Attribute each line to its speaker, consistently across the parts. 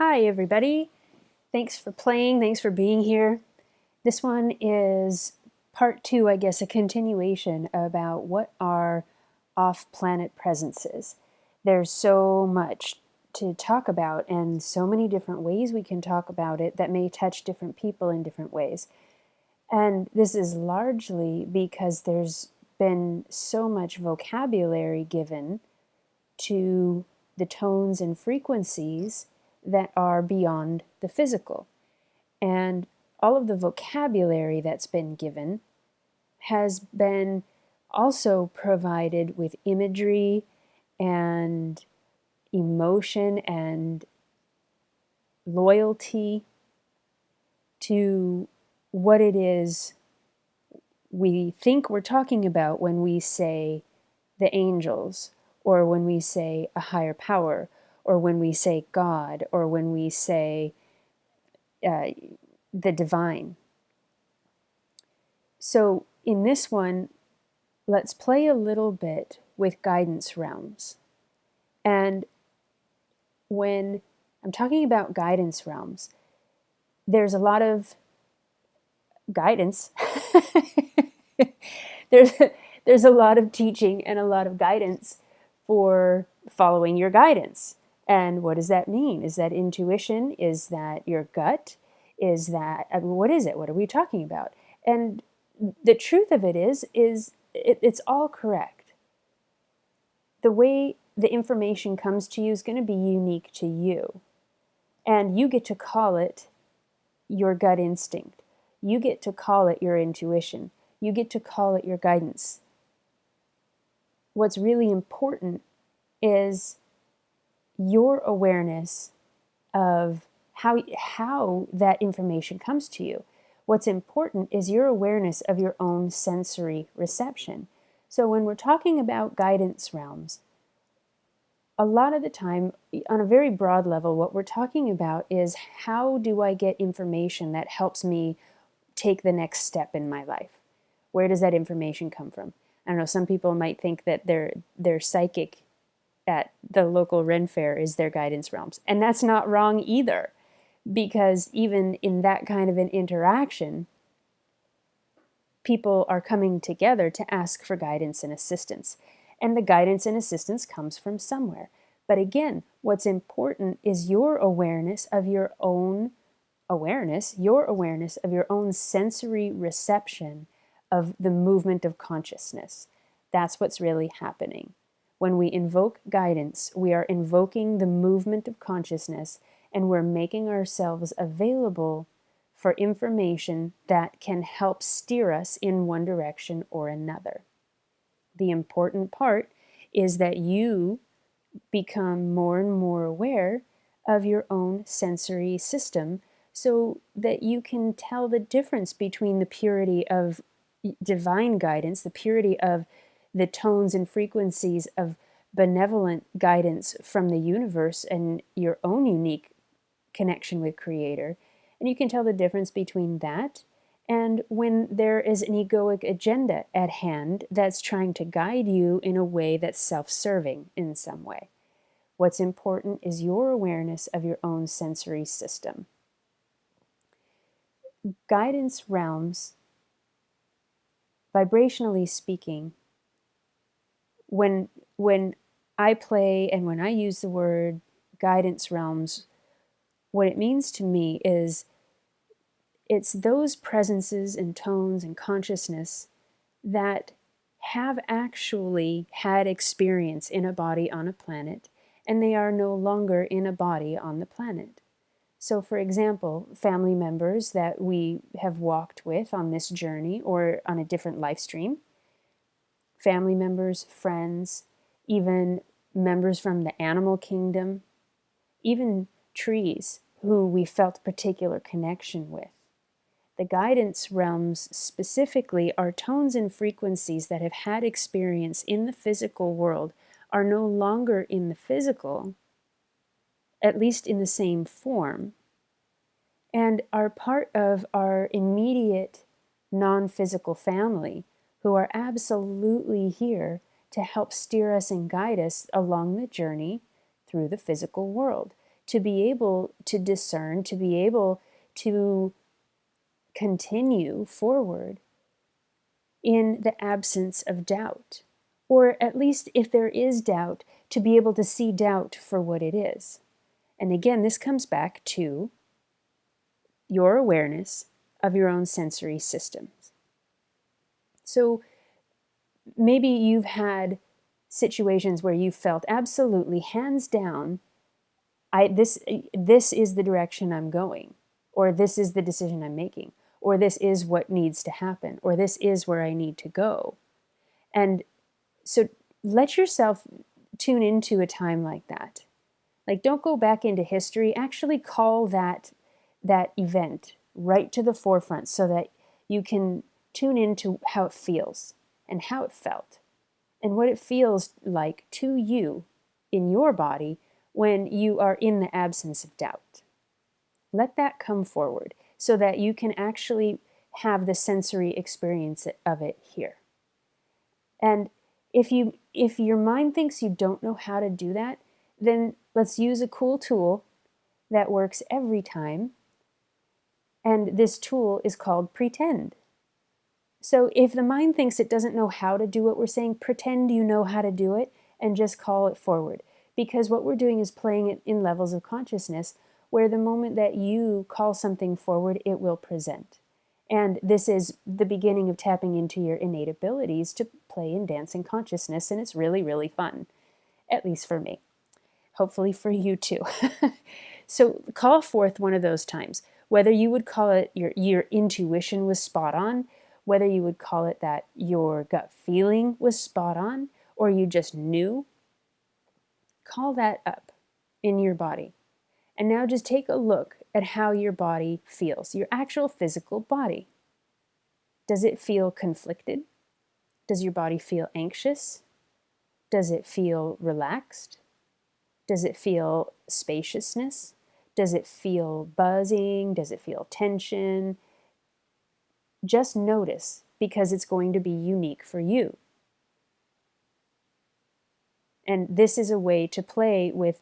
Speaker 1: Hi, everybody. Thanks for playing. Thanks for being here. This one is part two, I guess, a continuation about what are off-planet presences. There's so much to talk about and so many different ways we can talk about it that may touch different people in different ways. And this is largely because there's been so much vocabulary given to the tones and frequencies that are beyond the physical. And all of the vocabulary that's been given has been also provided with imagery and emotion and loyalty to what it is we think we're talking about when we say the angels, or when we say a higher power, or when we say God, or when we say the divine. So in this one, let's play a little bit with guidance realms. And when I'm talking about guidance realms, there's a lot of guidance. there's, there's a lot of teaching and a lot of guidance for following your guidance. And what does that mean? Is that intuition? Is that your gut? Is that, what is it? What are we talking about? And the truth of it is it's all correct. The way the information comes to you is going to be unique to you. And you get to call it your gut instinct. You get to call it your intuition. You get to call it your guidance. What's really important is your awareness of how that information comes to you. What's important is your awareness of your own sensory reception. So when we're talking about guidance realms, a lot of the time, on a very broad level, what we're talking about is how do I get information that helps me take the next step in my life? Where does that information come from? I don't know, some people might think that their psychic at the local Ren Fair is their guidance realms. And that's not wrong either, because even in that kind of an interaction, people are coming together to ask for guidance and assistance. And the guidance and assistance comes from somewhere. But again, what's important is your awareness of your own awareness, your awareness of your own sensory reception of the movement of consciousness. That's what's really happening. When we invoke guidance, we are invoking the movement of consciousness, and we're making ourselves available for information that can help steer us in one direction or another. The important part is that you become more and more aware of your own sensory system so that you can tell the difference between the purity of divine guidance, the purity of the tones and frequencies of benevolent guidance from the universe and your own unique connection with Creator. And you can tell the difference between that and when there is an egoic agenda at hand that's trying to guide you in a way that's self-serving in some way. What's important is your awareness of your own sensory system. Guidance realms, vibrationally speaking, when I play and when I use the word guidance realms, what it means to me is it's those presences and tones and consciousness that have actually had experience in a body on a planet, and they are no longer in a body on the planet. So, for example, family members that we have walked with on this journey or on a different life stream, family members, friends, even members from the animal kingdom, even trees who we felt particular connection with. The guidance realms specifically are tones and frequencies that have had experience in the physical world, are no longer in the physical, at least in the same form, and are part of our immediate non-physical family who are absolutely here to help steer us and guide us along the journey through the physical world. to be able to discern, to be able to continue forward in the absence of doubt. Or at least if there is doubt, to be able to see doubt for what it is. And again, this comes back to your awareness of your own sensory systems. So maybe you've had situations where you felt absolutely hands down, this is the direction I'm going, or this is the decision I'm making, or this is what needs to happen, or this is where I need to go. And so let yourself tune into a time like that. Like, don't go back into history. Actually call that event right to the forefront so that you can tune into how it feels and how it felt and what it feels like to you in your body when you are in the absence of doubt. Let that come forward so that you can actually have the sensory experience of it here. And if your mind thinks you don't know how to do that, then let's use a cool tool that works every time. And this tool is called pretend. So if the mind thinks it doesn't know how to do what we're saying, pretend you know how to do it and just call it forward. Because what we're doing is playing it in levels of consciousness where the moment that you call something forward, it will present. And this is the beginning of tapping into your innate abilities to play and dance in consciousness, and it's really, really fun, at least for me. Hopefully for you too. So call forth one of those times, whether you would call it your intuition was spot on, whether you would call it that your gut feeling was spot on, or you just knew. Call that up in your body. And now just take a look at how your body feels, your actual physical body. Does it feel conflicted? Does your body feel anxious? Does it feel relaxed? Does it feel spaciousness? Does it feel buzzing? Does it feel tension? Just notice, because it's going to be unique for you. And this is a way to play with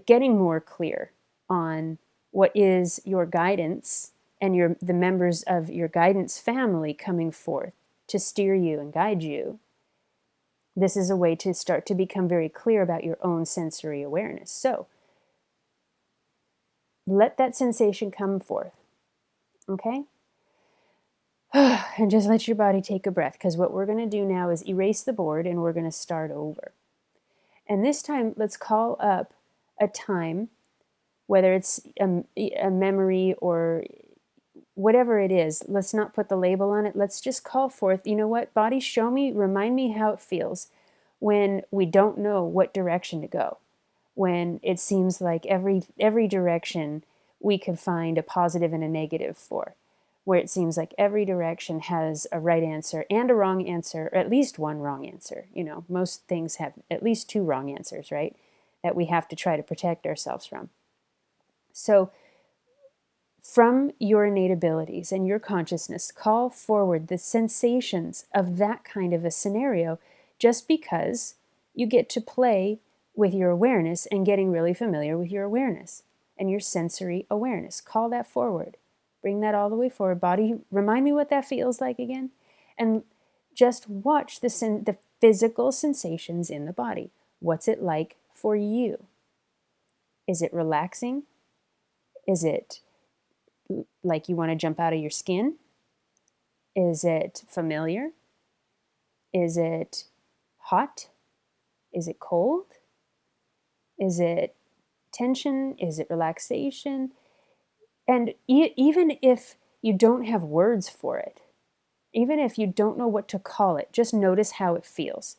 Speaker 1: getting more clear on what is your guidance and the members of your guidance family coming forth to steer you and guide you. This is a way to start to become very clear about your own sensory awareness. So let that sensation come forth, okay? And just let your body take a breath, because what we're going to do now is erase the board and we're going to start over. And this time, let's call up a time, whether it's a memory or whatever it is. Let's not put the label on it. Let's just call forth, you know what, body, show me, remind me how it feels when we don't know what direction to go, when it seems like every direction we could find a positive and a negative for, where it seems like every direction has a right answer and a wrong answer, or at least one wrong answer. You know, most things have at least two wrong answers, right? That we have to try to protect ourselves from. So from your innate abilities and your consciousness, call forward the sensations of that kind of a scenario, just because you get to play with your awareness and getting really familiar with your awareness and your sensory awareness. Call that forward. Bring that all the way forward. Body, remind me what that feels like again. And just watch the physical sensations in the body. What's it like for you? Is it relaxing? Is it like you want to jump out of your skin? Is it familiar? Is it hot? Is it cold? Is it tension? Is it relaxation? And even if you don't have words for it, even if you don't know what to call it, just notice how it feels,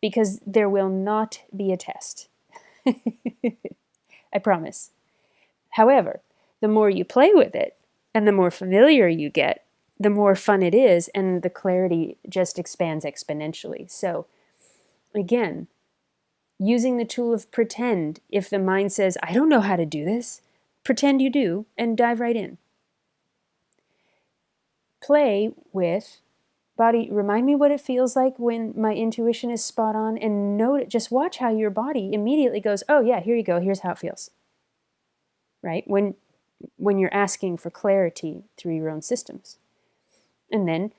Speaker 1: because there will not be a test. I promise. However, the more you play with it and the more familiar you get, the more fun it is, and the clarity just expands exponentially. So again, using the tool of pretend, if the mind says, I don't know how to do this, pretend you do and dive right in. Play with body, remind me what it feels like when my intuition is spot on, and note it. Just watch how your body immediately goes, oh yeah, here you go, here's how it feels. right? When you're asking for clarity through your own systems. And then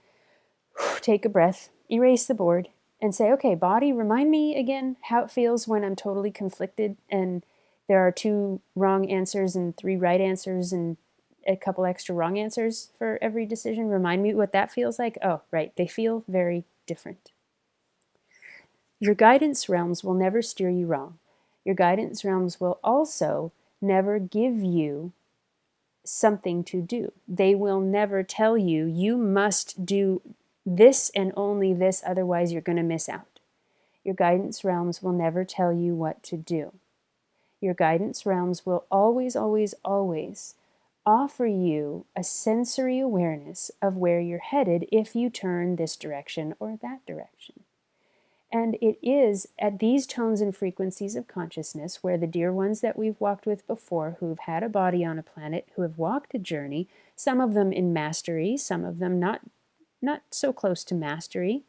Speaker 1: take a breath, erase the board, and say, okay, body, remind me again how it feels when I'm totally conflicted and there are 2 wrong answers and 3 right answers and a couple extra wrong answers for every decision. Remind me what that feels like. Oh, right, they feel very different. Your guidance realms will never steer you wrong. Your guidance realms will also never give you something to do. They will never tell you, you must do this and only this, otherwise you're going to miss out. Your guidance realms will never tell you what to do. Your guidance realms will always, always, always offer you a sensory awareness of where you're headed if you turn this direction or that direction. And it is at these tones and frequencies of consciousness where the dear ones that we've walked with before, who've had a body on a planet, who have walked a journey, some of them in mastery, some of them not so close to mastery,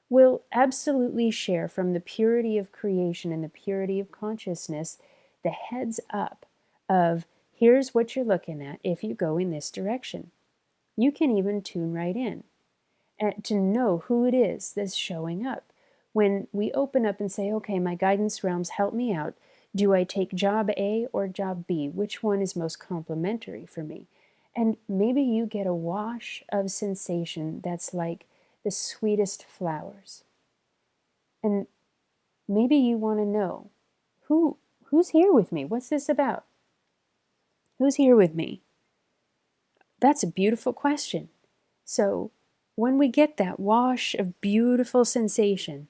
Speaker 1: will absolutely share from the purity of creation and the purity of consciousness the heads up of here's what you're looking at if you go in this direction. You can even tune right in and to know who it is that's showing up. When we open up and say, okay, my guidance realms, help me out. Do I take job A or job B? Which one is most complementary for me? And maybe you get a wash of sensation that's like the sweetest flowers. And maybe you want to know, who's here with me? What's this about? Who's here with me? That's a beautiful question. So when we get that wash of beautiful sensation,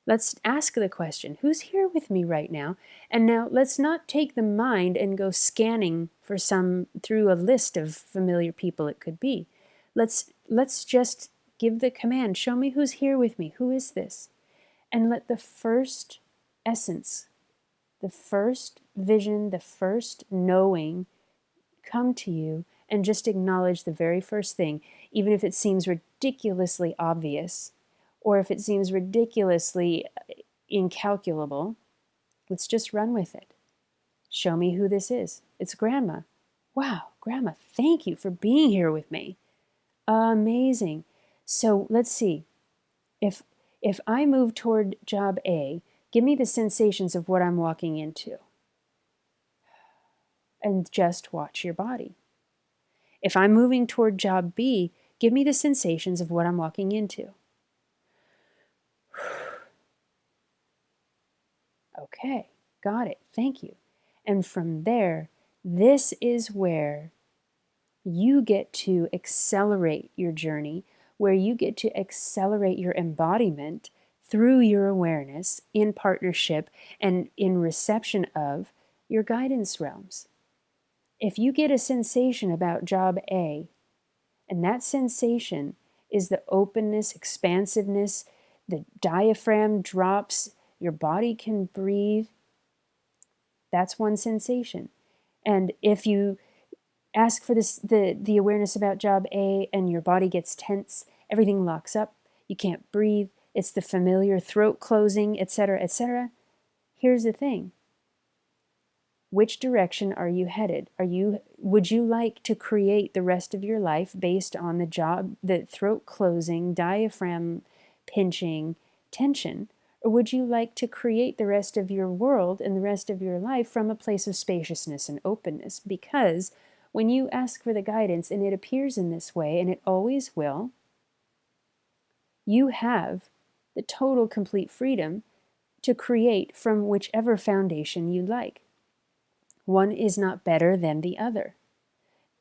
Speaker 1: let's ask the question, who's here with me right now? And now let's not take the mind and go scanning for through a list of familiar people it could be. Let's just give the command, show me who's here with me. Who is this? And let the first essence, the first vision, the first knowing come to you, and just acknowledge the very first thing, even if it seems ridiculously obvious or if it seems ridiculously incalculable. Let's just run with it. Show me who this is. It's Grandma. Wow, Grandma, thank you for being here with me. Amazing. So let's see. If I move toward job A, give me the sensations of what I'm walking into. And just watch your body. If I'm moving toward job B, give me the sensations of what I'm walking into. Okay, got it. Thank you. And from there, this is where you get to accelerate your journey, where you get to accelerate your embodiment through your awareness in partnership and in reception of your guidance realms. If you get a sensation about job A, and that sensation is the openness, expansiveness, the diaphragm drops, your body can breathe, that's one sensation. And if you ask for the awareness about job A and your body gets tense, everything locks up, you can't breathe, it's the familiar throat closing, etc., etc. Here's the thing. Which direction are you headed? Would you like to create the rest of your life based on the throat closing, diaphragm pinching tension? Or would you like to create the rest of your world and the rest of your life from a place of spaciousness and openness? Because when you ask for the guidance and it appears in this way, and it always will, you have the total complete freedom to create from whichever foundation you like. One is not better than the other.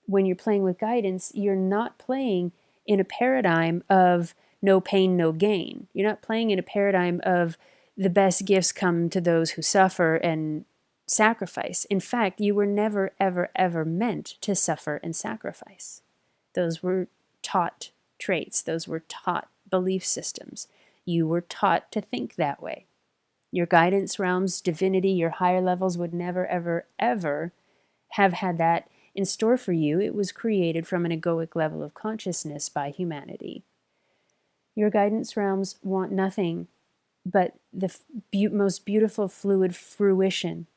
Speaker 1: When you're playing with guidance, you're not playing in a paradigm of no pain, no gain. You're not playing in a paradigm of the best gifts come to those who suffer and sacrifice. In fact, you were never, ever, ever meant to suffer and sacrifice. Those were taught traits. Those were taught belief systems. You were taught to think that way. Your guidance realms, divinity, your higher levels would never, ever, ever have had that in store for you. It was created from an egoic level of consciousness by humanity. Your guidance realms want nothing but the most beautiful fluid fruition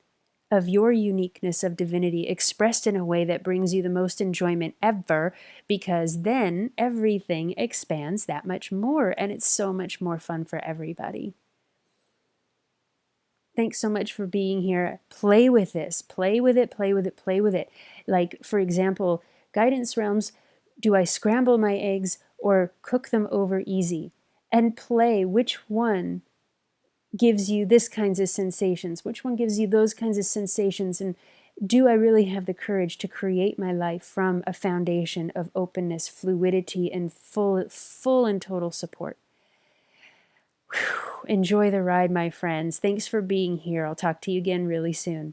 Speaker 1: of your uniqueness of divinity expressed in a way that brings you the most enjoyment ever, because then everything expands that much more and it's so much more fun for everybody. Thanks so much for being here. Play with this. Play with it, play with it, play with it. Like, for example, guidance realms, do I scramble my eggs or cook them over easy? And play which one gives you this kinds of sensations, which one gives you those kinds of sensations, and do I really have the courage to create my life from a foundation of openness, fluidity, and full and total support? Whew. Enjoy the ride, my friends. Thanks for being here. I'll talk to you again really soon.